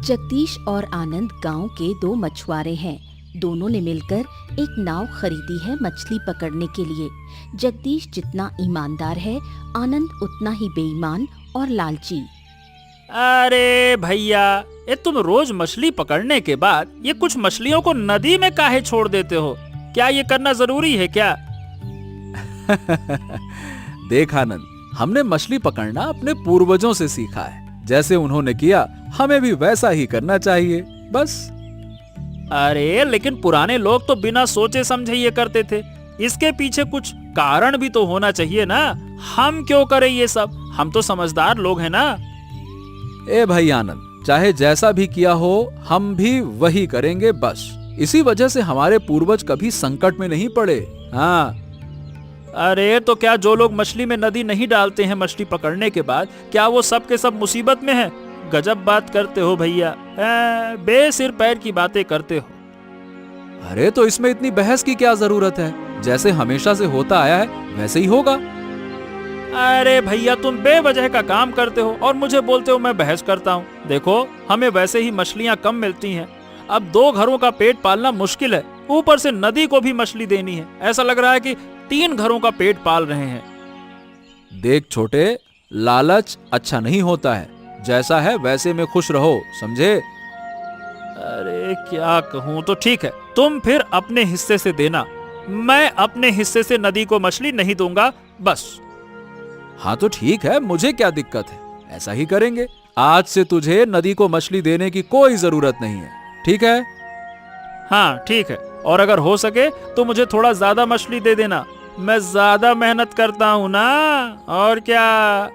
जगदीश और आनंद गांव के दो मछुआरे हैं। दोनों ने मिलकर एक नाव खरीदी है मछली पकड़ने के लिए। जगदीश जितना ईमानदार है, आनंद उतना ही बेईमान और लालची। अरे भैया, ये तुम रोज मछली पकड़ने के बाद ये कुछ मछलियों को नदी में काहे छोड़ देते हो? क्या ये करना जरूरी है क्या? देख आनंद, हमने मछली पकड़ना अपने पूर्वजों से सीखा है। जैसे उन्होंने किया, हमें भी वैसा ही करना चाहिए, बस। अरे लेकिन पुराने लोग तो बिना सोचे समझे ये करते थे। इसके पीछे कुछ कारण भी तो होना चाहिए ना। हम क्यों करें ये सब? हम तो समझदार लोग हैं ना। ए भाई आनंद, चाहे जैसा भी किया हो, हम भी वही करेंगे, बस। इसी वजह से हमारे पूर्वज कभी संकट में नहीं पड़े। हाँ। अरे तो क्या जो लोग मछली में नदी नहीं डालते हैं मछली पकड़ने के बाद, क्या वो सब के सब मुसीबत में हैं? गजब बात करते हो भैया, बेसिर पैर की बातें करते हो। अरे तो इसमें इतनी बहस की क्या जरूरत है? जैसे हमेशा से होता आया है वैसे ही होगा। अरे भैया, तुम बेवजह का काम करते हो और मुझे बोलते हो मैं बहस करता हूँ। देखो, हमें वैसे ही मछलियाँ कम मिलती हैं। अब 2 घरों का पेट पालना मुश्किल है, ऊपर से नदी को भी मछली देनी है। ऐसा लग रहा है कि 3 घरों का पेट पाल रहे हैं। देख छोटे, लालच अच्छा नहीं होता है। जैसा है वैसे में खुश रहो, समझे? अरे क्या कहूँ, तो ठीक है, तुम फिर अपने हिस्से से देना। मैं अपने हिस्से से नदी को मछली नहीं दूंगा, बस। हाँ तो ठीक है, मुझे क्या दिक्कत है, ऐसा ही करेंगे। आज से तुझे नदी को मछली देने की कोई जरूरत नहीं है, ठीक है? हाँ ठीक है, और अगर हो सके तो मुझे थोड़ा ज्यादा मछली दे देना। मैं ज्यादा मेहनत करता हूँ ना, और क्या।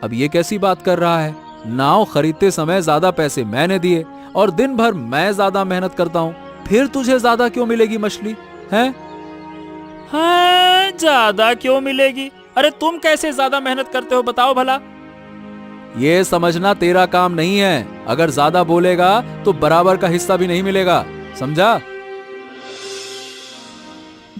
अब ये कैसी बात कर रहा है? नाव खरीदते समय ज्यादा पैसे मैंने दिए और दिन भर मैं ज्यादा मेहनत करता हूँ, फिर तुझे ज्यादा क्यों मिलेगी मछली? हैं? हाँ, ज्यादा क्यों मिलेगी? अरे तुम कैसे ज्यादा मेहनत करते हो, बताओ भला। ये समझना तेरा काम नहीं है। अगर ज्यादा बोलेगा तो बराबर का हिस्सा भी नहीं मिलेगा, समझा?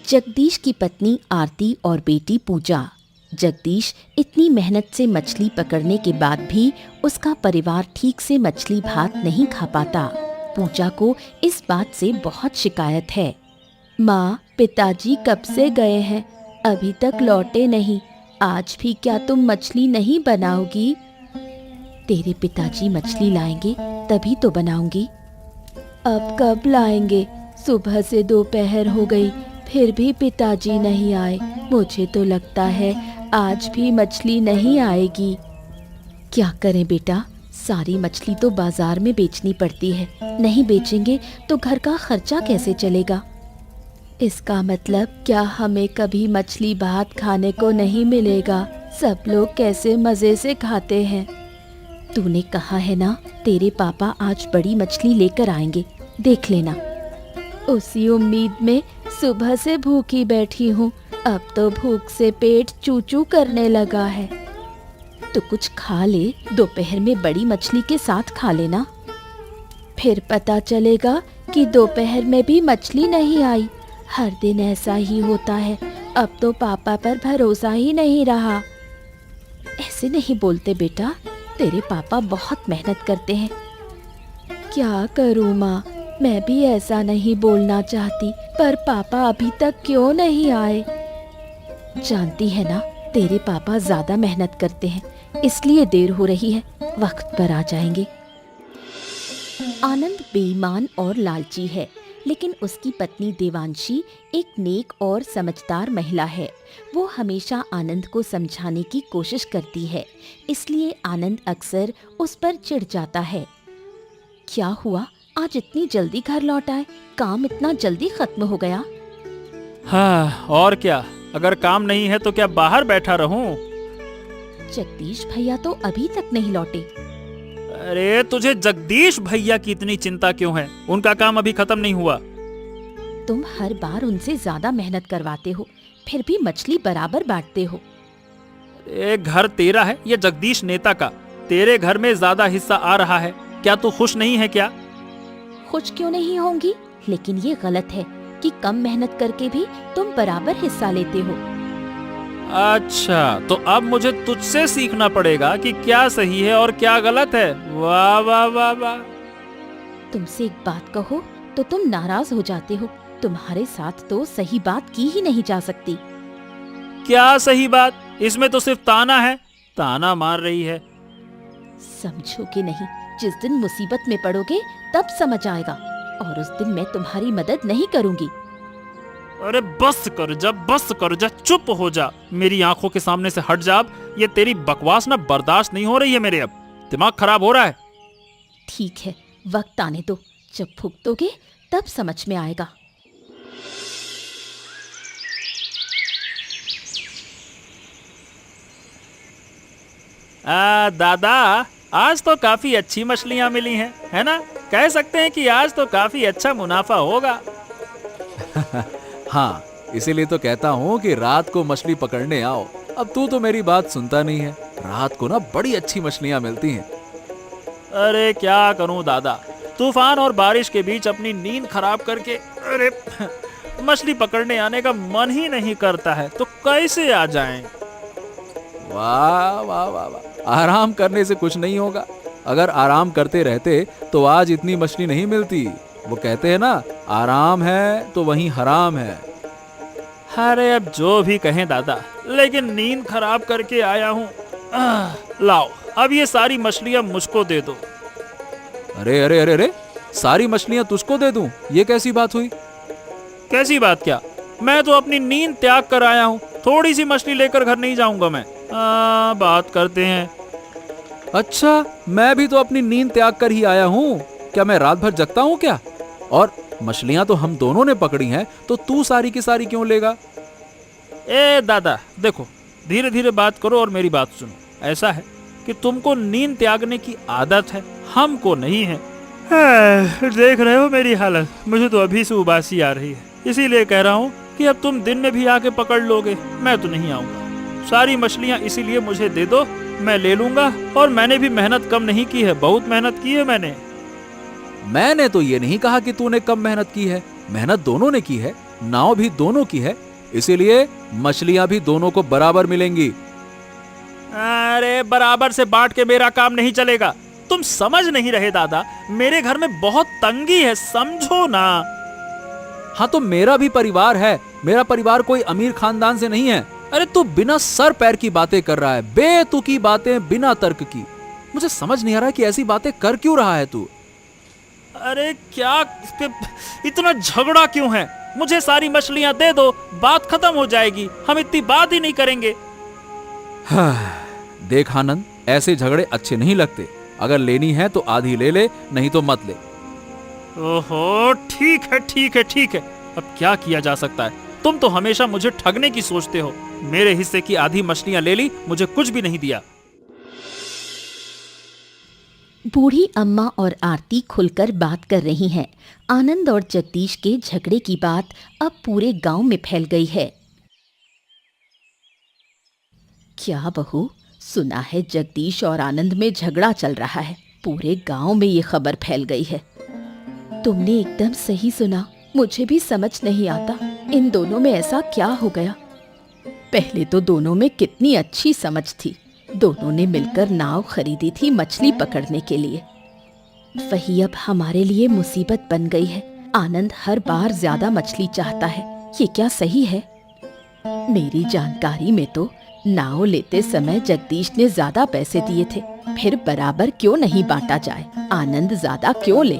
जगदीश की पत्नी आरती और बेटी पूजा। जगदीश इतनी मेहनत से मछली पकड़ने के बाद भी उसका परिवार ठीक से मछली भात नहीं खा पाता। पूजा को इस बात से बहुत शिकायत है। माँ, पिताजी कब से गए हैं, अभी तक लौटे नहीं। आज भी क्या तुम मछली नहीं बनाओगी? तेरे पिताजी मछली लाएंगे तभी तो बनाऊंगी। अब कब लाएंगे? सुबह से दोपहर हो गई, फिर भी पिताजी नहीं आए। मुझे तो लगता है आज भी मछली नहीं आएगी। क्या करें बेटा, सारी मछली तो बाजार में बेचनी पड़ती है। नहीं बेचेंगे तो घर का खर्चा कैसे चलेगा? इसका मतलब क्या हमें कभी मछली भात खाने को नहीं मिलेगा? सब लोग कैसे मजे से खाते हैं। तूने कहा है ना, तेरे पापा आज बड़ी मछली लेकर आएंगे, देख लेना। उसी उम्मीद में सुबह से भूखी बैठी हूँ। अब तो भूख से पेट चू चू करने लगा है। तो कुछ खा ले, दोपहर में बड़ी मछली के साथ खा लेना। फिर पता चलेगा कि दोपहर में भी मछली नहीं आई। हर दिन ऐसा ही होता है। अब तो पापा पर भरोसा ही नहीं रहा। ऐसे नहीं बोलते बेटा, तेरे पापा बहुत मेहनत करते हैं। क्या करूँ माँ, मैं भी ऐसा नहीं बोलना चाहती, पर पापा अभी तक क्यों नहीं आए? जानती है ना, तेरे पापा ज्यादा मेहनत करते हैं, इसलिए देर हो रही है। वक्त पर आ जाएंगे। आनंद बेईमान और लालची है, लेकिन उसकी पत्नी देवांशी एक नेक और समझदार महिला है। वो हमेशा आनंद को समझाने की कोशिश करती है, इसलिए आनंद अक्सर उस पर चिढ़ जाता है। क्या हुआ, आज इतनी जल्दी घर लौट आए? काम इतना जल्दी खत्म हो गया? हाँ, और क्या। अगर काम नहीं है तो क्या बाहर बैठा रहूं? जगदीश भैया तो अभी तक नहीं लौटे। अरे तुझे जगदीश भैया की इतनी चिंता क्यों है? उनका काम अभी खत्म नहीं हुआ। तुम हर बार उनसे ज्यादा मेहनत करवाते हो, फिर भी मछली बराबर बांटते हो। घर तेरा है या जगदीश नेता का? तेरे घर में ज्यादा हिस्सा आ रहा है, क्या तू खुश नहीं है क्या? खुश क्यों नहीं होंगी, लेकिन ये गलत है कि कम मेहनत करके भी तुम बराबर हिस्सा लेते हो। अच्छा, तो अब मुझे तुझसे सीखना पड़ेगा कि क्या सही है और क्या गलत है। वाह वाह वाह वाह। तुमसे एक बात कहो तो तुम नाराज हो जाते हो। तुम्हारे साथ तो सही बात की ही नहीं जा सकती। क्या सही बात? इसमें तो सिर्फ ताना है। ताना मार रही है। समझोगे नहीं, जिस दिन मुसीबत में पड़ोगे तब समझ आएगा, और उस दिन मैं तुम्हारी मदद नहीं करूंगी। अरे बस कर जा, चुप हो जा, मेरी आंखों के सामने से हट जा। अब ये तेरी बकवास ना बर्दाश्त नहीं हो रही है मेरे। अब दिमाग खराब हो रहा है। ठीक है, वक्त आने दो, जब भुगतोगे तब समझ में आएगा। दादा, आज तो काफी अच्छी मछलियां मिली हैं, है ना? कह सकते हैं कि आज तो काफी अच्छा मुनाफा होगा। हाँ, इसीलिए तो कहता हूँ कि रात को मछली पकड़ने आओ। अब तू तो मेरी बात सुनता नहीं है। रात को ना बड़ी अच्छी मछलियाँ मिलती हैं। अरे क्या करूं दादा, तूफान और बारिश के बीच अपनी नींद खराब करके अरे मछली पकड़ने आने का मन ही नहीं करता है, तो कैसे आ जाएं? वाह वाह वाह वाह, आराम करने से कुछ नहीं होगा। अगर आराम करते रहते तो आज इतनी मछली नहीं मिलती। वो कहते हैं ना, आराम है तो वहीं हराम है। अरे अब जो भी कहें दादा, लेकिन नींद खराब करके आया हूँ। लाओ, अब ये सारी मछलियां मुझको दे दो। अरे अरे अरे अरे, सारी मछलियां तुझको दे दूं? ये कैसी बात हुई? कैसी बात क्या? मैं तो अपनी नींद त्याग कर आया हूँ। थोड़ी सी मछली लेकर घर नहीं जाऊंगा मैं। बात करते हैं। अच्छा, मैं भी तो अपनी नींद त्याग कर ही आया हूँ। क्या मैं रात भर जगता हूँ क्या? और मछलियां तो हम दोनों ने पकड़ी हैं, तो तू सारी की सारी क्यों लेगा? ए दादा देखो, धीरे धीरे बात करो और मेरी बात सुनो। ऐसा है कि तुमको नींद त्यागने की आदत है, हमको नहीं है। देख रहे हो मेरी हालत, मुझे तो अभी से उबासी आ रही है। इसीलिए कह रहा हूँ कि अब तुम दिन में भी आके पकड़ लोगे, मैं तो नहीं आऊंगा। सारी मछलियाँ इसीलिए मुझे दे दो, मैं ले लूंगा। और मैंने भी मेहनत कम नहीं की है, बहुत मेहनत की है मैंने। मैंने तो ये नहीं कहा कि तूने कम मेहनत की है। मेहनत दोनों ने की है, नाव भी दोनों की है, इसीलिए मछलियां भी दोनों को बराबर मिलेंगी। अरे बराबर से बांट के मेरा काम नहीं चलेगा। तुम समझ नहीं रहे दादा, मेरे घर में बहुत तंगी है, समझो ना। हाँ, तो मेरा भी परिवार है। मेरा परिवार कोई अमीर खानदान से नहीं है। अरे तू बिना सर पैर की बातें कर रहा है, बेतुकी बातें बिना तर्क की। मुझे समझ नहीं आ रहा कि ऐसी बातें कर क्यों रहा है तू। अरे क्या इतना झगड़ा क्यों है? मुझे सारी मछलियां दे दो, बात खत्म हो जाएगी, हम इतनी बात ही नहीं करेंगे। देख आनंद, ऐसे झगड़े अच्छे नहीं लगते। अगर लेनी है तो आधी ले ले, नहीं तो मत ले। ओहो, ठीक है ठीक है ठीक है, अब क्या किया जा सकता है? तुम तो हमेशा मुझे ठगने की सोचते हो। मेरे हिस्से की आधी मछलियां ले ली, मुझे कुछ भी नहीं दिया। बूढ़ी अम्मा और आरती खुलकर बात कर रही हैं। आनंद और जगदीश के झगड़े की बात अब पूरे गांव में फैल गई है। क्या बहू, सुना है जगदीश और आनंद में झगड़ा चल रहा है। पूरे गांव में ये खबर फैल गई है। तुमने एकदम सही सुना, मुझे भी समझ नहीं आता इन दोनों में ऐसा क्या हो गया। पहले तो दोनों में कितनी अच्छी समझ थी। दोनों ने मिलकर नाव खरीदी थी मछली पकड़ने के लिए। वही अब हमारे लिए मुसीबत बन गई है। आनंद हर बार ज्यादा मछली चाहता है। ये क्या सही है? मेरी जानकारी में तो नाव लेते समय जगदीश ने ज्यादा पैसे दिए थे। फिर बराबर क्यों नहीं बांटा जाए? आनंद ज्यादा क्यों ले?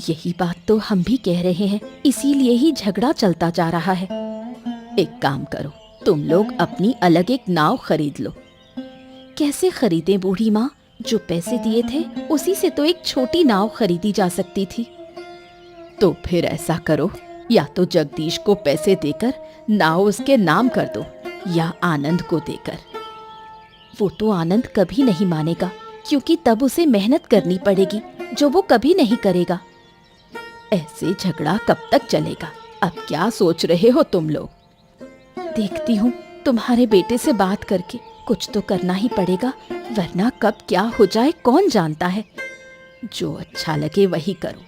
यही बात तो हम भी कह रहे हैं, इसीलिए ही झगड़ा चलता जा रहा है। एक काम करो, तुम लोग अपनी अलग एक नाव खरीद लो। कैसे खरीदे बूढ़ी माँ? जो पैसे दिए थे उसी से तो एक छोटी नाव खरीदी जा सकती थी। तो फिर ऐसा करो, या तो जगदीश को पैसे देकर नाव उसके नाम कर दो, या आनंद को देकर। वो तो आनंद कभी नहीं मानेगा, क्योंकि तब उसे मेहनत करनी पड़ेगी जो वो कभी नहीं करेगा। ऐसे झगड़ा कब तक चलेगा? अब क्या सोच रहे हो तुम लोग? देखती हूँ तुम्हारे बेटे से बात करके, कुछ तो करना ही पड़ेगा, वरना कब क्या हो जाए कौन जानता है। जो अच्छा लगे वही करो।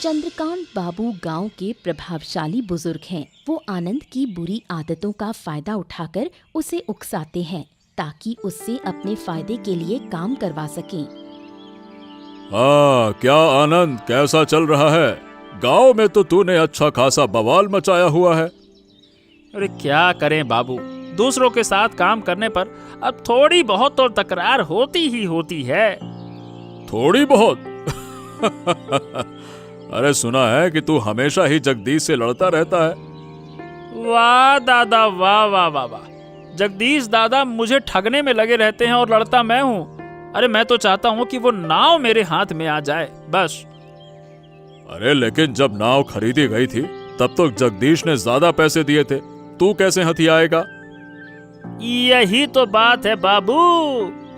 चंद्रकांत बाबू गांव के प्रभावशाली बुजुर्ग हैं। वो आनंद की बुरी आदतों का फायदा उठाकर उसे उकसाते हैं ताकि उससे अपने फायदे के लिए काम करवा सकें। क्या आनंद, कैसा चल रहा है? गांव में तो तूने अच्छा खासा बवाल मचाया हुआ है। अरे क्या करें बाबू, दूसरों के साथ काम करने पर अब थोड़ी बहुत तो तकरार होती ही होती है। थोड़ी बहुत? अरे सुना है कि तू हमेशा ही जगदीश से लड़ता रहता है। वाह दादा, वाह वाह वाह वाह। जगदीश दादा मुझे ठगने में लगे रहते हैं और लड़ता मैं हूँ। अरे मैं तो चाहता हूँ कि वो नाव मेरे हाथ में आ जाए, बस। अरे लेकिन जब नाव खरीदी गई थी तब तो जगदीश ने ज्यादा पैसे दिए थे, तू कैसे हथियाएगा? यही तो बात है बाबू,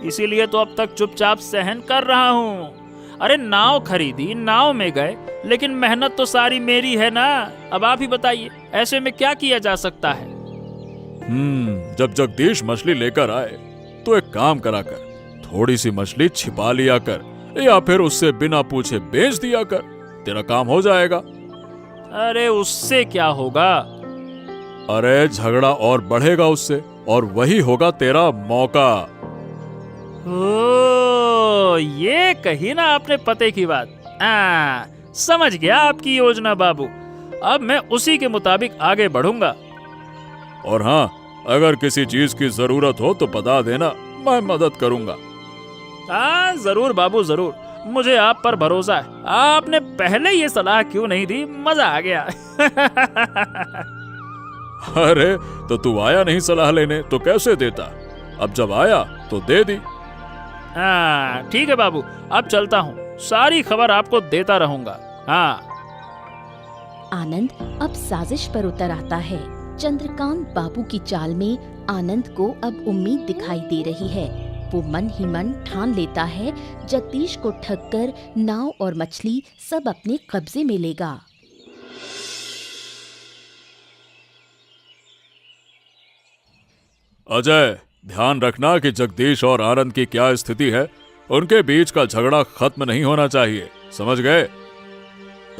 इसीलिए तो अब तक चुपचाप सहन कर रहा हूँ। अरे नाव खरीदी, नाव में गए, लेकिन मेहनत तो सारी मेरी है ना। अब आप ही बताइए, ऐसे में क्या किया जा सकता है? जब जगदीश मछली लेकर आए तो एक काम करा कर, थोड़ी सी मछली छिपा लिया कर या फिर उससे बिना पूछे बेच दिया कर, तेरा काम हो जाएगा। अरे उससे क्या होगा? अरे झगड़ा और बढ़ेगा उससे, और वही होगा तेरा मौका। ओ, ये कही ना आपने पते की बात। समझ गया आपकी योजना बाबू। अब मैं उसी के मुताबिक आगे बढ़ूंगा। और हाँ, अगर किसी चीज की जरूरत हो तो बता देना, मैं मदद करूंगा। हाँ जरूर बाबू, जरूर। मुझे आप पर भरोसा है। आपने पहले ये सलाह क्यों नहीं दी? मजा आ गया। अरे तो तू आया नहीं सलाह लेने तो कैसे देता? अब जब आया तो दे दी। हाँ ठीक है बाबू, अब चलता हूँ, सारी खबर आपको देता रहूंगा। हाँ। आनंद अब साजिश पर उतर आता है। चंद्रकांत बाबू की चाल में आनंद को अब उम्मीद दिखाई दे रही है। वो मन ही मन ठान लेता है जगदीश को ठगकर नाव और मछली सब अपने कब्जे में लेगा। अजय, ध्यान रखना कि जगदीश और आनंद की क्या स्थिति है। उनके बीच का झगड़ा खत्म नहीं होना चाहिए, समझ गए?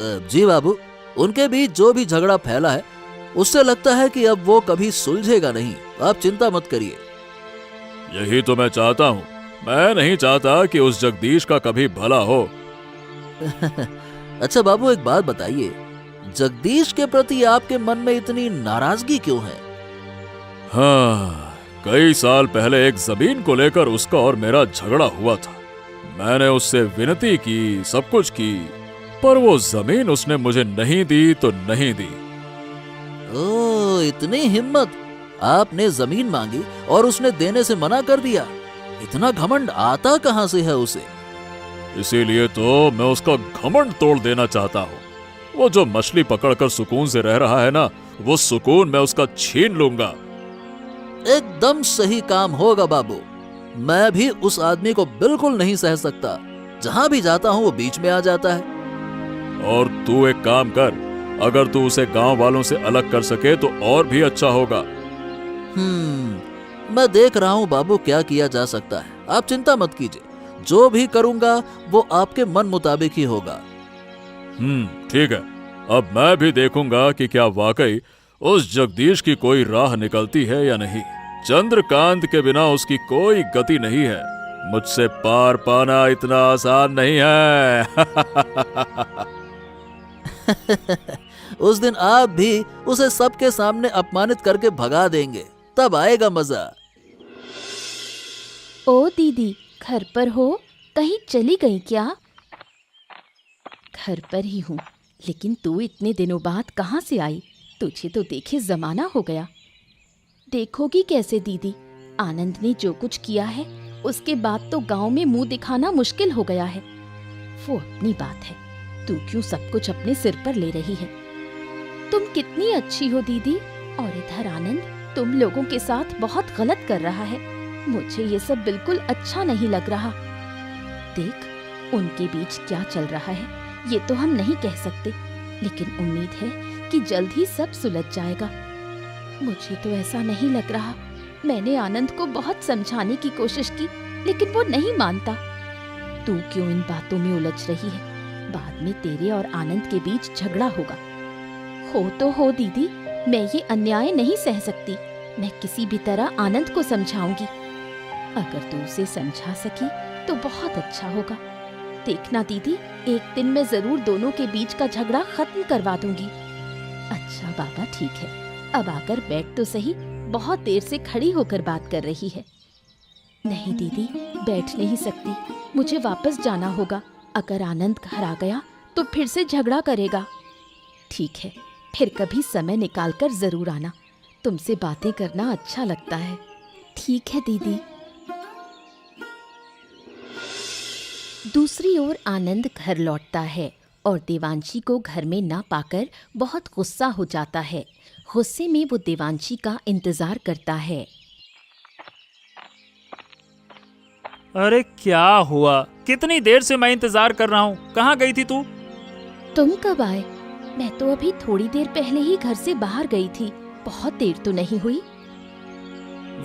जी बाबू, उनके बीच जो भी झगड़ा फैला है उससे लगता है कि अब वो कभी सुलझेगा नहीं। आप चिंता मत करिए। यही तो मैं चाहता हूँ। मैं नहीं चाहता कि उस जगदीश का कभी भला हो। अच्छा बाबू, एक बात बताइए, जगदीश के प्रति आपके मन में इतनी नाराजगी क्यों है? हाँ, कई साल पहले एक जमीन को लेकर उसका और मेरा झगड़ा हुआ था। मैंने उससे विनती की, सब कुछ की, पर वो जमीन उसने मुझे नहीं दी तो नहीं दी। ओह, इतनी हिम्मत! आपने जमीन मांगी और उसने देने से मना कर दिया। इतना घमंड आता कहां से है उसे? इसीलिए तो मैं उसका घमंड तोड़ देना चाहता हूँ। वो जो मछली पकड़कर सुकून से रह रहा है ना, वो सुकून मैं उसका छीन लूंगा। एकदम सही काम होगा बाबू। मैं भी उस आदमी को बिल्कुल नहीं सह सकता। जहां भी जाता हूं वो बीच में आ जाता है। और तू एक काम कर, अगर तू उसे गांव वालों से अलग कर सके तो और भी अच्छा होगा। मैं देख रहा हूँ बाबू, क्या किया जा सकता है। आप चिंता मत कीजिए, जो भी करूंगा वो आपके मन मुताबिक ही होगा। ठीक है। अब मैं भी देखूंगा कि क्या वाकई उस जगदीश की कोई राह निकलती है या नहीं। चंद्रकांत के बिना उसकी कोई गति नहीं है। मुझसे पार पाना इतना आसान नहीं है। उस दिन आप भी उसे सबके सामने अपमानित करके भगा देंगे, तब आएगा मजा। ओ दीदी, घर पर हो? कहीं चली गई क्या? घर पर ही हूँ, लेकिन तू इतने दिनों बाद कहाँ से आई? तुझे तो देखे जमाना हो गया। देखोगी कैसे दीदी, आनंद ने जो कुछ किया है उसके बाद तो गांव में मुंह दिखाना मुश्किल हो गया है। वो अपनी बात है, तू क्यों सब कुछ अपने सिर पर ले रही है? तुम कितनी अच्छी हो दीदी, और इधर आनंद तुम लोगों के साथ बहुत गलत कर रहा है। मुझे ये सब बिल्कुल अच्छा नहीं लग रहा। देख, उनके बीच क्या चल रहा है ये तो हम नहीं कह सकते, लेकिन उम्मीद है कि जल्द ही सब सुलझ जाएगा। मुझे तो ऐसा नहीं लग रहा। मैंने आनंद को बहुत समझाने की कोशिश की, लेकिन वो नहीं मानता। तू क्यों इन बातों में उलझ रही है? बाद में तेरे और आनंद के बीच झगड़ा होगा। हो तो हो दीदी, मैं ये अन्याय नहीं सह सकती। मैं किसी भी तरह आनंद को समझाऊंगी। अगर तू उसे समझा सकी तो बहुत अच्छा होगा। देखना दीदी, एक दिन मैं जरूर दोनों के बीच का झगड़ा खत्म करवा दूंगी। अच्छा बाबा ठीक है, अब आकर बैठ तो सही, बहुत देर से खड़ी होकर बात कर रही है। नहीं दीदी, बैठ नहीं सकती, मुझे वापस जाना होगा। अगर आनंद घर आ गया तो फिर से झगड़ा करेगा। ठीक है, फिर कभी समय निकालकर जरूर आना। तुमसे बातें करना अच्छा लगता है। ठीक है दीदी। दूसरी ओर आनंद घर लौटता है और देवांशी को घर में ना पाकर बहुत गुस्सा हो जाता है। गुस्से में वो देवांशी का इंतजार करता है। अरे क्या हुआ? कितनी देर से मैं इंतजार कर रहा हूँ। कहाँ गई थी तू? तुम कब आए? मैं तो अभी थोड़ी देर पहले ही घर से बाहर गई थी। बहुत देर तो नहीं हुई।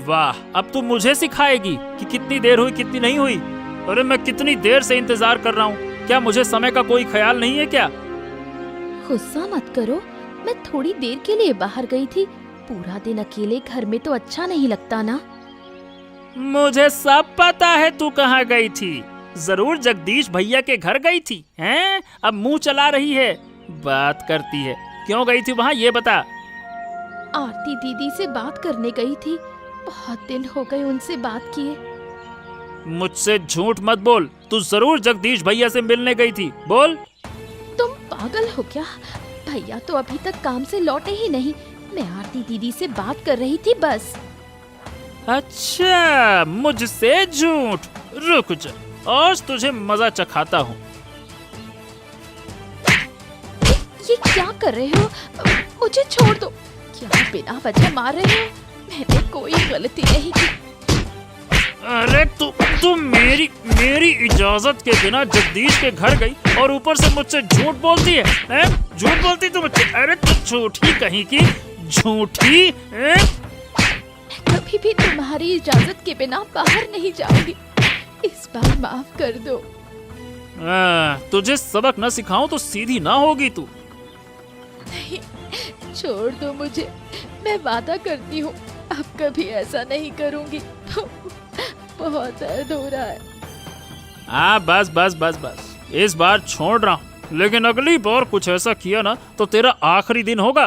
वाह, अब तू मुझे सिखाएगी कि कितनी देर हुई कितनी नहीं हुई? अरे मैं कितनी देर से इंतजार कर रहा हूँ। क्या मुझे समय का कोई ख्याल नहीं है क्या? गुस्सा मत करो, मैं थोड़ी देर के लिए बाहर गई थी। पूरा दिन अकेले घर में तो अच्छा नहीं लगता ना। मुझे सब पता है तू कहाँ गई थी। जरूर जगदीश भैया के घर गई थी, हैं? अब मुंह चला रही है, बात करती है। क्यों गई थी वहाँ, ये बता। आरती दीदी से बात करने गई थी। बहुत दिन हो गए उनसे बात किए। मुझसे झूठ मत बोल, तू जरूर जगदीश भैया से मिलने गई थी। बोल। तुम पागल हो क्या? भैया तो अभी तक काम से लौटे ही नहीं। मैं आरती दीदी से बात कर रही थी बस। अच्छा, मुझसे झूठ। रुक जा, आज तुझे मजा चखाता हूँ। ये क्या कर रहे हो? मुझे छोड़ दो। क्या बिना वजह मार रहे हो? मैंने कोई गलती नहीं की। अरे तू मेरी इजाजत के बिना जगदीश के घर गई और ऊपर से मुझसे झूठ बोलती है, हैं? झूठ बोलती तू मुझसे। अरे तू झूठी कहीं की, झूठी, हैं? कभी भी तुम्हारी इजाजत के बिना बाहर नहीं जाऊंगी। इस बार माफ कर दो। तुझे सबक न सिखाऊं तो सीधी ना होगी तू। नहीं, छोड़ दो मुझे। मैं वादा करती हूँ अब कभी ऐसा नहीं करूंगी। बहुत दर्द हो रहा है। बस बस बस बस, इस बार छोड़ रहा हूँ, लेकिन अगली बार कुछ ऐसा किया ना तो तेरा आखिरी दिन होगा।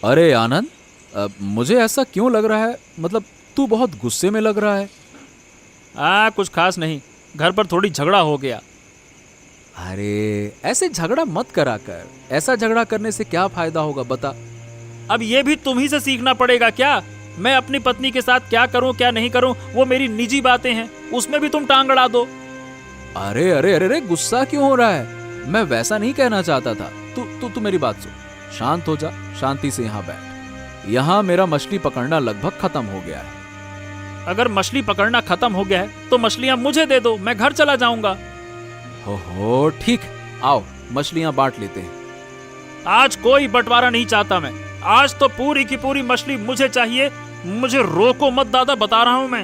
अरे आनंद, मुझे ऐसा क्यों लग रहा है? मतलब तू बहुत गुस्से में लग रहा है। कुछ खास नहीं, घर पर थोड़ी झगड़ा हो गया। अरे ऐसे झगड़ा मत करा कर। ऐसा झगड़ा करने से क्या फायदा होगा बता। अब ये भी तुम ही से सीखना पड़ेगा क्या? मैं अपनी पत्नी के साथ क्या करूं क्या नहीं करूं वो मेरी निजी बातें हैं, उसमें भी तुम टांग अड़ा दो। अरे अरे अरे अरे, गुस्सा क्यों हो रहा है? मैं वैसा नहीं कहना चाहता था। तू मेरी बात सुन, शांत हो जा, शांति से यहाँ बैठ। यहाँ मेरा मछली पकड़ना लगभग खत्म हो गया है। अगर मछली पकड़ना खत्म हो गया है तो मछलियाँ मुझे दे दो, मैं घर चला जाऊंगा। हो ठीक, आओ मछलियाँ बांट लेते हैं। आज कोई बंटवारा नहीं चाहता मैं। आज तो पूरी की पूरी मछली मुझे चाहिए। मुझे रोको मत दादा, बता रहा हूँ मैं।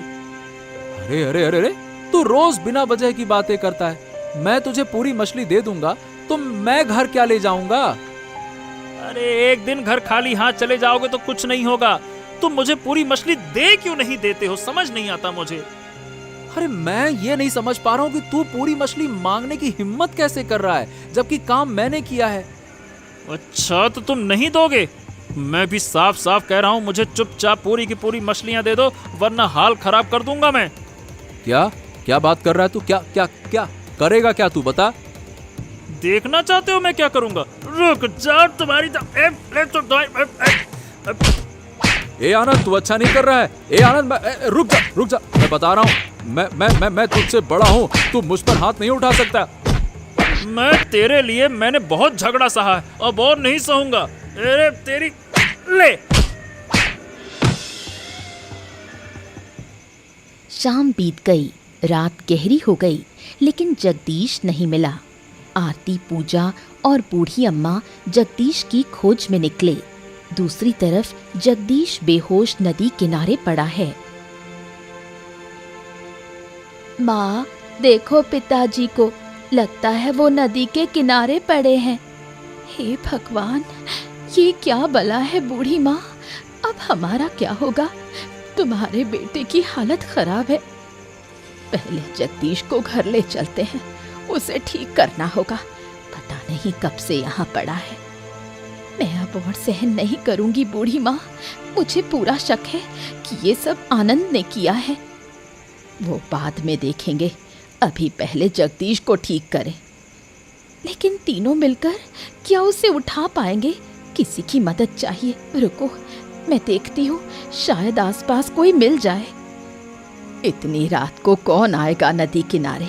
अरे अरे अरे अरे, तू रोज बिना वजह की बातें करता है। मैं तुझे पूरी मछली दे दूंगा तो मैं घर क्या ले जाऊंगा? अरे एक दिन घर खाली हाथ चले जाओगे तो कुछ नहीं होगा। तुम मुझे पूरी मछली दे क्यों नहीं देते हो, समझ नहीं आता मुझे। अरे मैं ये नहीं समझ पा रहा हूँ कि तू पूरी मछली मांगने की हिम्मत कैसे कर रहा है, जबकि काम मैंने किया है। अच्छा, तो तुम नहीं दोगे? मैं भी साफ साफ कह रहा हूँ, मुझे चुपचाप पूरी की पूरी मछलियाँ दे दो, वरना हाल खराब कर दूंगा मैं। क्या क्या बात कर रहा है तू? क्या क्या क्या करेगा? क्या तू बता। देखना चाहते हो मैं क्या करूंगा? रुक जा, तुम्हारी ए आनंद, तू अच्छा नहीं कर रहा है। ए आनंद, रुक जा, मैं बता रहा हूँ। मैं तुझसे बड़ा हूँ, तू मुझ पर हाथ नहीं उठा सकता। मैं तेरे लिए मैंने बहुत झगड़ा सहा है, अब और नहीं सहूंगा। अरे तेरी ले। शाम बीत गई, रात गहरी हो गई, लेकिन जगदीश नहीं मिला। आरती, पूजा और बूढ़ी अम्मा जगदीश की खोज में निकले। दूसरी तरफ जगदीश बेहोश नदी किनारे पड़ा है। माँ, देखो पिताजी को, लगता है वो नदी के किनारे पड़े हैं। हे भगवान, ये क्या बला है बूढ़ी माँ, अब हमारा क्या होगा? तुम्हारे बेटे की हालत खराब है। पहले जगदीश को घर ले चलते हैं, उसे ठीक करना होगा। पता नहीं कब से यहाँ पड़ा है। मैं अब और सहन नहीं करूंगी बूढ़ी माँ। मुझे पूरा शक है कि ये सब आनंद ने किया है। वो बाद में देखेंगे, अभी पहले जगदीश को ठीक करें। लेकिन तीनों मिलकर क्या उसे उठा पाएंगे? किसी की मदद चाहिए। रुको, मैं देखती हूँ, शायद आसपास कोई मिल जाए। इतनी रात को कौन आएगा नदी किनारे?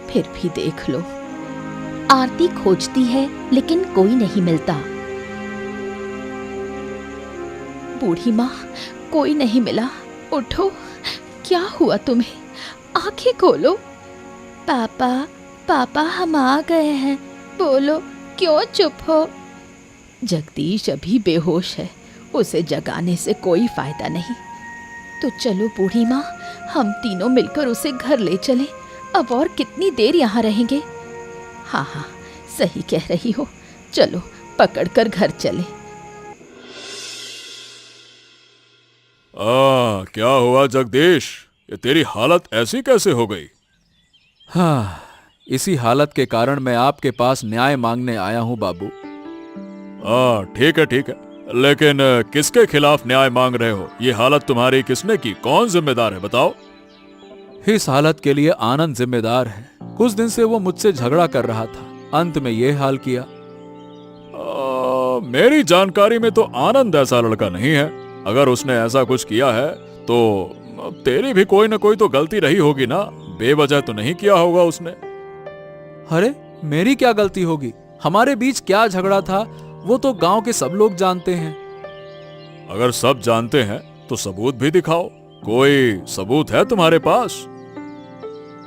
फिर भी देख लो। आरती खोजती है लेकिन कोई नहीं मिलता। बूढ़ी माँ, कोई नहीं मिला। उठो, क्या हुआ तुम्हें? आंखें खोलो। पापा, पापा, हम आ गए हैं। बोलो, क्यों चुप हो? जगदीश अभी बेहोश है, उसे जगाने से कोई फायदा नहीं। तो चलो बूढ़ी माँ, हम तीनों मिलकर उसे घर ले चलें। अब और कितनी देर यहाँ रहेंगे? हाँ हाँ, सही कह रही हो। चलो, पकड़कर घर चले। क्या हुआ जगदीश? ये तेरी हालत ऐसी कैसे हो गई? हाँ, इसी हालत के कारण मैं आपके पास न्याय मांगने आया हूँ बाबू। ठीक है ठीक है, लेकिन किसके खिलाफ न्याय मांग रहे हो? ये हालत तुम्हारी किसने की? कौन जिम्मेदार है, बताओ। इस हालत के लिए आनंद जिम्मेदार है। कुछ दिन से वो मुझसे झगड़ा कर रहा था, अंत में ये हाल किया। मेरी जानकारी में तो आनंद ऐसा लड़का नहीं है। अगर उसने ऐसा कुछ किया है तो तेरी भी कोई ना कोई तो गलती रही होगी ना। बेवजह तो नहीं किया होगा उसने। अरे, मेरी क्या गलती होगी? हमारे बीच क्या झगड़ा था वो तो गांव के सब लोग जानते हैं। अगर सब जानते हैं तो सबूत भी दिखाओ। कोई सबूत है तुम्हारे पास?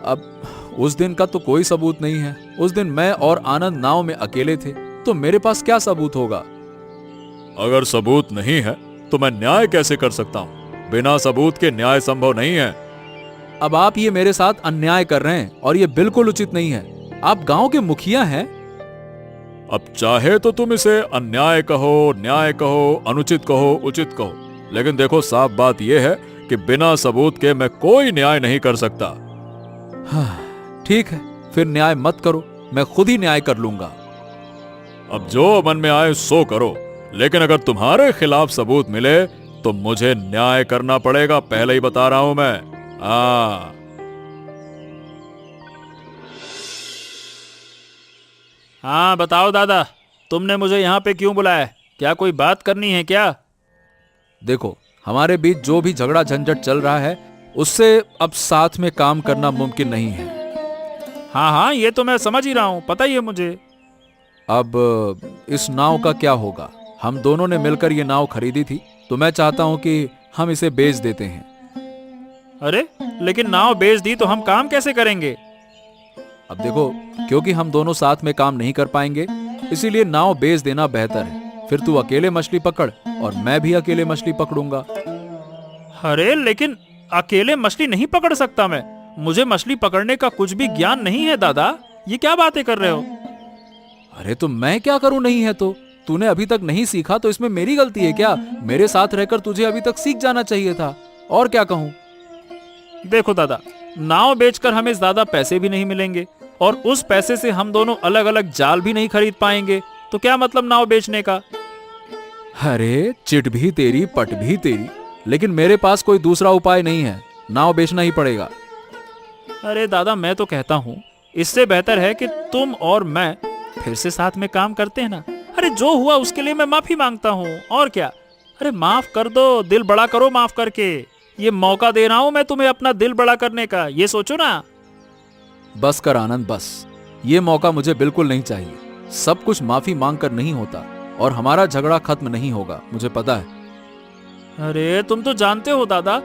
अब उस दिन का तो कोई सबूत नहीं है। उस दिन मैं और आनंद नाव में अकेले थे, तो मेरे पास क्या सबूत होगा? अगर सबूत नहीं है तो मैं न्याय कैसे कर सकता हूँ? बिना सबूत के न्याय संभव नहीं है। अब आप ये मेरे साथ अन्याय कर रहे हैं और ये बिल्कुल उचित नहीं है। आप गांव के मुखिया हैं। अब चाहे तो तुम इसे अन्याय कहो, न्याय कहो, अनुचित कहो, उचित कहो, लेकिन देखो, साफ बात यह है कि बिना सबूत के मैं कोई न्याय नहीं कर सकता। हाँ, ठीक है, फिर न्याय मत करो, मैं खुद ही न्याय कर लूंगा। अब जो मन में आए सो करो, लेकिन अगर तुम्हारे खिलाफ सबूत मिले तो मुझे न्याय करना पड़ेगा, पहले ही बता रहा हूं मैं। हाँ, बताओ दादा, तुमने मुझे यहाँ पे क्यों बुलाया? क्या कोई बात करनी है क्या? देखो, हमारे बीच जो भी झगड़ा झंझट चल रहा है उससे अब साथ में काम करना मुमकिन नहीं है। हाँ हाँ, ये तो मैं समझ ही रहा हूँ, पता ही है मुझे। अब इस नाव का क्या होगा? हम दोनों ने मिलकर ये नाव खरीदी थी, तो मैं चाहता हूं कि हम इसे बेच देते हैं। अरे, लेकिन नाव बेच दी तो हम काम कैसे करेंगे? अब देखो, क्योंकि हम दोनों साथ में काम नहीं कर पाएंगे, इसीलिए नाव बेच देना बेहतर है। फिर तू अकेले मछली पकड़ और मैं भी अकेले मछली पकड़ूंगा। अरे, लेकिन अकेले मछली नहीं पकड़ सकता मैं। मुझे मछली पकड़ने का कुछ भी ज्ञान नहीं है दादा। ये क्या बातें कर रहे हो? अरे, तो मैं क्या करूं? नहीं है तो तूने अभी तक नहीं सीखा तो इसमें मेरी गलती है क्या? मेरे साथ रहकर तुझे अभी तक सीख जाना चाहिए था। और क्या कहूं? देखो दादा, नाव बेचकर हमें ज्यादा पैसे भी नहीं मिलेंगे और उस पैसे से हम दोनों अलग अलग जाल भी नहीं खरीद पाएंगे। तो क्या मतलब नाव बेचने का? अरे, चिट भी तेरी, पट भी तेरी, लेकिन मेरे पास कोई दूसरा उपाय नहीं है। नाव बेचना ही पड़ेगा। अरे दादा, मैं तो कहता हूँ इससे बेहतर है कि तुम और मैं फिर से साथ में काम करते हैं ना। अरे, जो हुआ उसके लिए मैं माफी मांगता हूँ, और क्या। अरे माफ कर दो, दिल बड़ा करो माफ करके। ये मौका दे रहा हूँ मैं तुम्हें अपना दिल बड़ा करने का, ये सोचो ना। बस कर आनंद, बस। ये मौका मुझे बिल्कुल नहीं चाहिए। सब कुछ माफी मांगकर नहीं होता और हमारा झगड़ा खत्म नहीं होगा, मुझे पता है। अरे, तुम तो जानते हो दादा,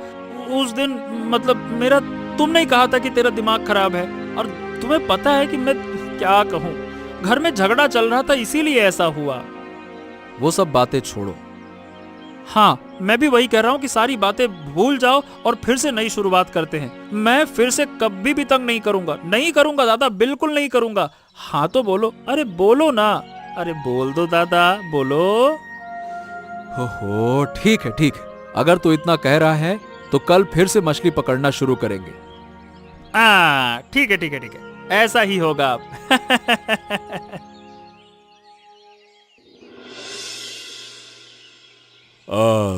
उस दिन मतलब मेरा, तुमने ही कहा था कि तेरा दिमाग खराब है, और तुम्हें पता है कि मैं क्या कहूँ, घर में झगड़ा चल रहा था इसीलिए ऐसा हुआ। वो सब बातें छोड़ो। हाँ, मैं भी वही कह रहा हूँ कि सारी बातें भूल जाओ और फिर से नई शुरुआत करते हैं। मैं फिर से कभी भी तंग नहीं करूंगा, नहीं करूंगा दादा, बिल्कुल नहीं करूंगा। हाँ तो बोलो, अरे बोलो ना, अरे बोल दो दादा, बोलो। हो ठीक है ठीक है, अगर तू इतना कह रहा है तो कल फिर से मछली पकड़ना शुरू करेंगे। ठीक है ठीक है ठीक है, ऐसा ही होगा अब।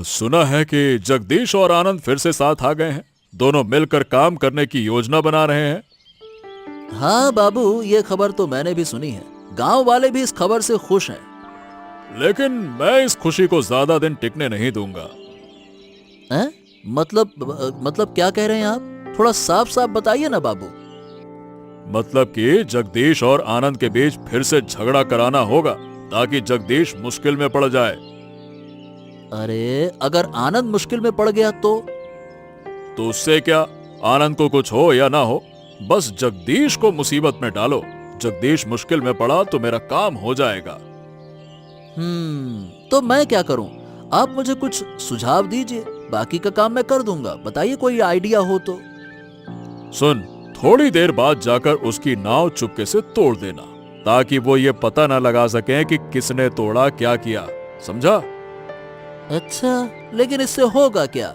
सुना है कि जगदीश और आनंद फिर से साथ आ गए हैं। दोनों मिलकर काम करने की योजना बना रहे हैं। हाँ बाबू, ये खबर तो मैंने भी सुनी है। गांव वाले भी इस खबर से खुश हैं। लेकिन मैं इस खुशी को ज्यादा दिन टिकने नहीं दूंगा। हैं? मतलब क्या कह रहे हैं आप? थोड़ा साफ साफ बताइए ना बाबू। मतलब कि जगदीश और आनंद के बीच फिर से झगड़ा कराना होगा ताकि जगदीश मुश्किल में पड़ जाए। अरे अगर आनंद मुश्किल में पड़ गया तो उससे क्या, आनंद को कुछ हो या ना हो, बस जगदीश को मुसीबत में डालो। जगदीश मुश्किल में पड़ा तो मेरा काम हो जाएगा। तो मैं क्या करूं? आप मुझे कुछ सुझाव दीजिए, बाकी का काम मैं कर दूंगा। बताइए कोई आइडिया हो तो। सुन, थोड़ी देर बाद जाकर उसकी नाव चुपके से तोड़ देना ताकि वो ये पता ना लगा सके कि किसने तोड़ा, क्या किया, समझा? अच्छा, लेकिन इससे होगा क्या?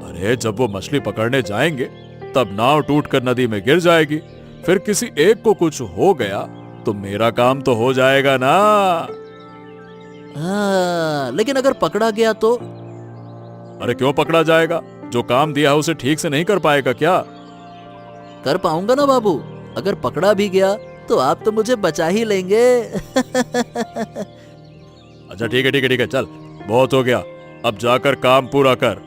अरे जब वो मछली पकड़ने जाएंगे तब नाव टूटकर नदी में गिर जाएगी। फिर किसी एक को कुछ हो गया तो मेरा काम तो हो जाएगा ना। लेकिन अगर पकड़ा गया तो? अरे क्यों पकड़ा जाएगा? जो काम दिया है उसे ठीक से नहीं कर पाएगा क्या? कर पाऊंगा ना बाबू। अगर पकड़ा भी गया तो आप तो मुझे बचा ही लेंगे। अच्छा ठीक है ठीक है ठीक है, चल बहुत हो गया, अब जाकर काम पूरा कर।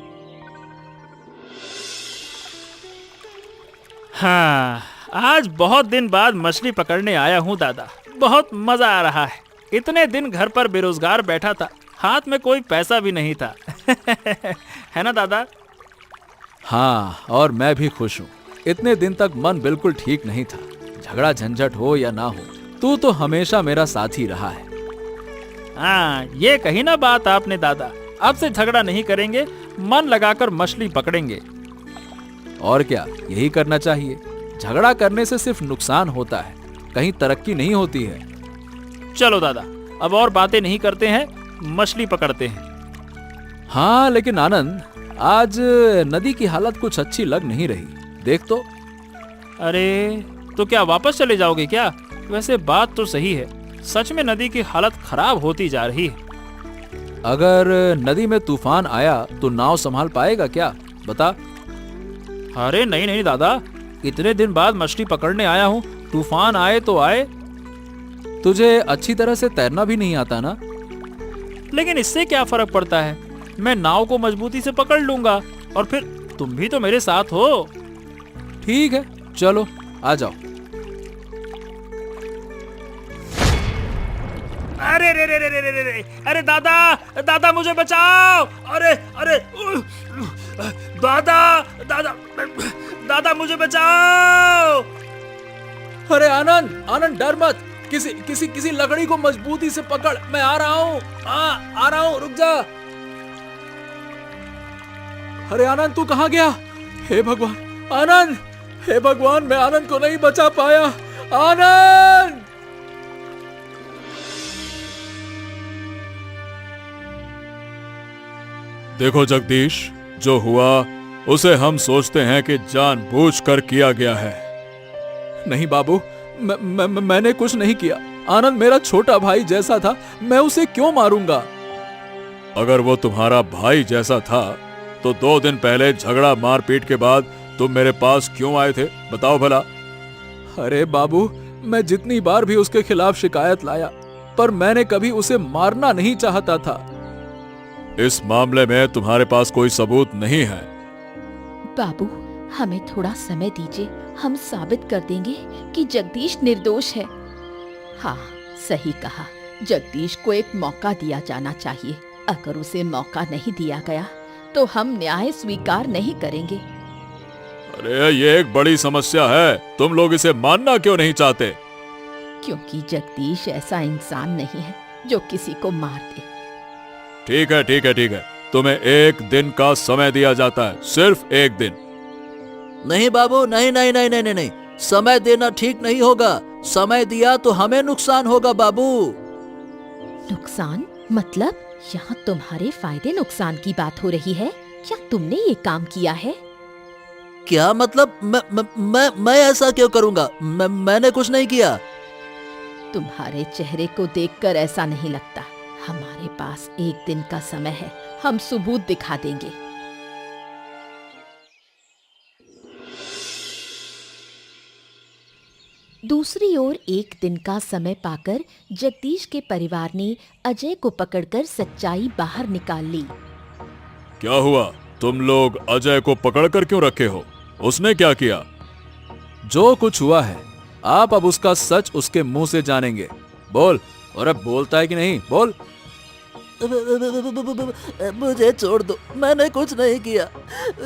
हाँ, आज बहुत दिन बाद मछली पकड़ने आया हूँ दादा, बहुत मजा आ रहा है। इतने दिन घर पर बेरोजगार बैठा था, हाथ में कोई पैसा भी नहीं था। है ना दादा? हाँ, और मैं भी खुश हूँ। इतने दिन तक मन बिल्कुल ठीक नहीं था। झगड़ा झंझट हो या ना हो, तू तो हमेशा मेरा साथी रहा है। हाँ, ये कही ना बात आपने दादा। अब से झगड़ा नहीं करेंगे, मन लगाकर मछली पकड़ेंगे। और क्या, यही करना चाहिए। झगड़ा करने से सिर्फ नुकसान होता है, कहीं तरक्की नहीं होती है। चलो दादा, अब और बातें नहीं करते हैं, मछली पकड़ते हैं। हाँ, लेकिन आनंद, आज नदी की हालत कुछ अच्छी लग नहीं रही। देख तो। अरे तो क्या वापस चले जाओगे क्या? वैसे बात तो सही है, सच में नदी की हालत खराब होती जा रही है। अगर नदी में तूफान आया तो नाव संभाल पाएगा क्या? बता। अरे नहीं नहीं दादा, इतने दिन बाद मछली पकड़ने आया हूँ, तूफान आए तो आए। तुझे अच्छी तरह से तैरना भी नहीं आता ना? लेकिन इससे क्या फर्क पड़ता है, मैं नाव को मजबूती से पकड़ लूंगा और फिर तुम भी तो मेरे साथ हो। ठीक है, चलो आ जाओ। अरे रे रे रे रे रे रे, अरे दादा दादा मुझे बचाओ। अरे अरे दादा दादा दादा मुझे बचाओ। अरे आनंद, आनंद डर मत। किसी लकड़ी को मजबूती से पकड़, मैं आ रहा हूँ। आ रहा हूँ, रुक जा। अरे आनंद, तू कहाँ गया? हे भगवान, आनंद, हे भगवान, मैं आनंद को नहीं बचा पाया। आनंद! देखो जगदीश, जो हुआ उसे हम सोचते हैं कि जानबूझकर किया गया है। नहीं बाबू, मैंने कुछ नहीं किया। आनंद मेरा छोटा भाई जैसा था, मैं उसे क्यों मारूंगा? अगर वो तुम्हारा भाई जैसा था तो 2 दिन पहले झगड़ा मारपीट के बाद तुम मेरे पास क्यों आए थे, बताओ भला? अरे बाबू, मैं जितनी बार भी उसके खिलाफ शिकायत लाया, पर मैंने कभी उसे मारना नहीं चाहता था। इस मामले में तुम्हारे पास कोई सबूत नहीं है। बाबू, हमें थोड़ा समय दीजिए, हम साबित कर देंगे कि जगदीश निर्दोष है। हाँ, सही कहा, जगदीश को एक मौका दिया जाना चाहिए। अगर उसे मौका नहीं दिया गया तो हम न्याय स्वीकार नहीं करेंगे। अरे ये एक बड़ी समस्या है, तुम लोग इसे मानना क्यों नहीं चाहते? क्योंकि जगदीश ऐसा इंसान नहीं है जो किसी को मार दे। ठीक है ठीक है ठीक है, तुम्हें 1 दिन का समय दिया जाता है, सिर्फ 1 दिन। नहीं बाबू, नहीं नहीं नहीं नहीं नहीं नहीं, समय देना ठीक नहीं होगा। समय दिया तो हमें नुकसान होगा बाबू। नुकसान मतलब? यहाँ तुम्हारे फायदे नुकसान की बात हो रही है? क्या तुमने ये काम किया है? क्या मतलब? मैं ऐसा क्यों करूंगा? मैंने कुछ नहीं किया। तुम्हारे चेहरे को देखकर ऐसा नहीं लगता। हमारे पास 1 दिन का समय है, हम सबूत दिखा देंगे। दूसरी ओर 1 दिन का समय पाकर जगदीश के परिवार ने अजय को पकड़कर सच्चाई बाहर निकाल ली। क्या हुआ? तुम लोग अजय को पकड़ कर क्यों रखे हो? उसने क्या किया? जो कुछ हुआ है, आप अब उसका सच उसके मुंह से जानेंगे। बोल। और अब बोलता है कि नहीं? बोल। मुझे छोड़ दो, मैंने कुछ नहीं किया।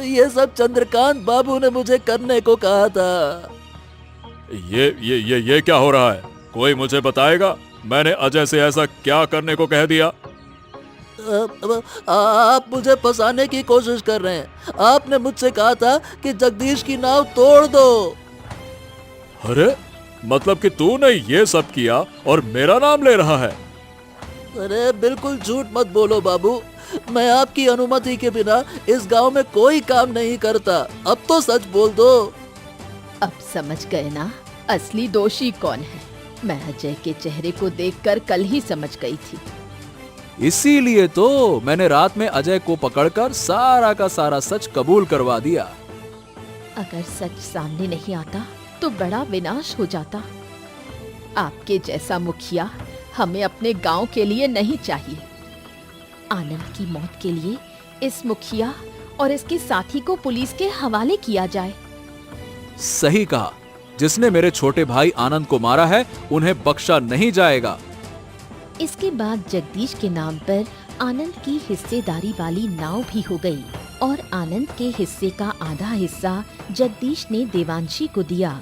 ये सब चंद्रकांत बाबू ने मुझे करने को कहा था। ये क्या हो रहा है? कोई मुझे बताएगा, मैंने अजय से ऐसा क्या करने को कह दिया? आप मुझे फंसाने की कोशिश कर रहे हैं। आपने मुझसे कहा था कि जगदीश की नाव तोड़ दो। अरे मतलब कि तूने ये सब किया और मेरा नाम ले रहा है? अरे बिल्कुल झूठ मत बोलो बाबू, मैं आपकी अनुमति के बिना इस गांव में कोई काम नहीं करता। अब तो सच बोल दो। अब समझ गए ना असली दोषी कौन है? मैं अजय के चेहरे को देखकर कल ही समझ गई थी। इसीलिए तो मैंने रात में अजय को पकड़कर सारा का सारा सच कबूल करवा दिया। अगर सच सामने नहीं आता तो बड़ा विनाश हो जाता। आपके जैसा मुखिया हमें अपने गांव के लिए नहीं चाहिए। आनंद की मौत के लिए इस मुखिया और इसके साथी को पुलिस के हवाले किया जाए। सही कहा। जिसने मेरे छोटे भाई आनंद को मारा है, उन्हें बख्शा नहीं जाएगा। इसके बाद जगदीश के नाम पर आनंद की हिस्सेदारी वाली नाव भी हो गई और आनंद के हिस्से का आधा हिस्सा जगदीश ने देवांशी को दिया।